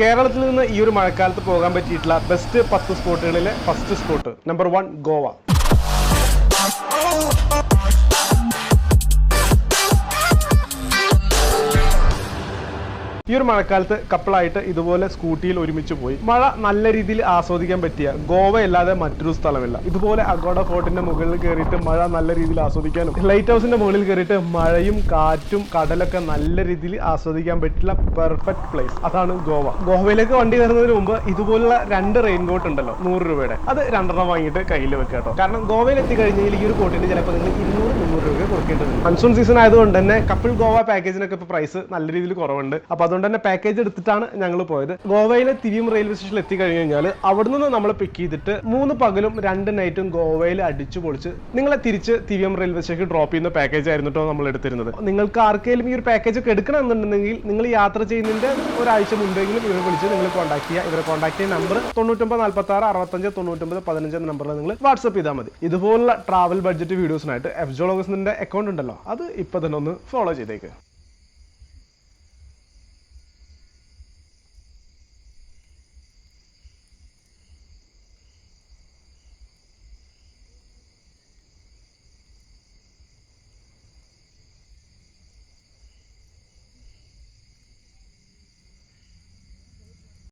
കേരളത്തിൽ നിന്ന് ഈ ഒരു മഴക്കാലത്ത് പോകാൻ പറ്റിയിട്ടുള്ള ബെസ്റ്റ് 10 സ്പോട്ടുകളിലെ ഫസ്റ്റ് സ്പോട്ട് നമ്പർ 1 ഗോവ. ഈ ഒരു മഴക്കാലത്ത് കപ്പിളായിട്ട് ഇതുപോലെ സ്കൂട്ടിയിൽ ഒരുമിച്ച് പോയി മഴ നല്ല രീതിയിൽ ആസ്വദിക്കാൻ പറ്റിയ ഗോവ അല്ലാതെ മറ്റൊരു സ്ഥലമില്ല. ഇതുപോലെ അഗോഡ ഫോർട്ടിന്റെ മുകളിൽ കയറിയിട്ട് മഴ നല്ല രീതിയിൽ ആസ്വദിക്കാനും ലൈറ്റ് ഹൗസിന്റെ മുകളിൽ കയറിയിട്ട് മഴയും കാറ്റും കടലൊക്കെ നല്ല രീതിയിൽ ആസ്വദിക്കാൻ പറ്റില്ല പെർഫെക്റ്റ് പ്ലേസ് അതാണ് ഗോവ. ഗോവയിലേക്ക് വണ്ടി കയറുന്നതിന് മുമ്പ് ഇതുപോലുള്ള 2 റെയിൻ കോട്ട് ഉണ്ടല്ലോ 100 രൂപയുടെ, അത് 2 വാങ്ങിയിട്ട് കയ്യിൽ വെക്കുക കേട്ടോ. കാരണം ഗോവയിൽ എത്തിക്കഴിഞ്ഞാൽ ഈ ഒരു കോട്ടിന് ചിലപ്പോൾ നിങ്ങൾ 200-300 രൂപ കൊടുക്കേണ്ടത്. മൺസൂൺ സീസൺ ആയതുകൊണ്ട് തന്നെ കപ്പിൾ ഗോവ പാക്കേജിനൊക്കെ ഇപ്പോൾ പ്രൈസ് നല്ല രീതിയിൽ കുറവുണ്ട്. അപ്പോൾ അതുകൊണ്ട് തന്നെ പാക്കേജ് എടുത്തിട്ടാണ് ഞങ്ങൾ പോയത്. ഗോവയിലെ തിരിയം റെയിൽവേ സ്റ്റേഷനിൽ എത്തിക്കഴിഞ്ഞ് കഴിഞ്ഞാൽ അവിടെ നിന്ന് നമ്മൾ പിക്ക് ചെയ്തിട്ട് 3 പകലും 2 നൈറ്റും ഗോവയിൽ അടിച്ചു പൊളിച്ച് നിങ്ങളെ തിരിച്ച് തിരിയം റെയിൽവേ സ്റ്റേഷൻ ഡ്രോപ്പ് ചെയ്യുന്ന പാക്കേജ് ആയിരുന്നു കേട്ടോ നമ്മൾ എടുത്തിരുന്നത്. നിങ്ങൾക്ക് ആർക്കെങ്കിലും ഈ ഒരു പാക്കേജ് ഒക്കെ എടുക്കണമെന്നുണ്ടെങ്കിൽ നിങ്ങൾ യാത്ര ചെയ്യുന്നതിന്റെ ഒരാഴ്ച മുമ്പെങ്കിലും ഇവരെ വിളിച്ച് നിങ്ങൾ കോൺടാക്ട് ചെയ്യുക. ഇവരെ കോൺടാക്ട് ചെയ്യുന്ന നമ്പർ 9946659915 എന്ന നമ്പറിൽ നിങ്ങൾ വാട്സ്ആപ്പ് ചെയ്താൽ മതി. ഇതുപോലുള്ള ട്രാവൽ ബഡ്ജറ്റ് വീഡിയോസിനായിട്ട് FJologsന്റെ അക്കൗണ്ട് ഉണ്ടല്ലോ, അത് ഇപ്പൊ തന്നെ ഒന്ന് ഫോളോ ചെയ്തേക്ക്.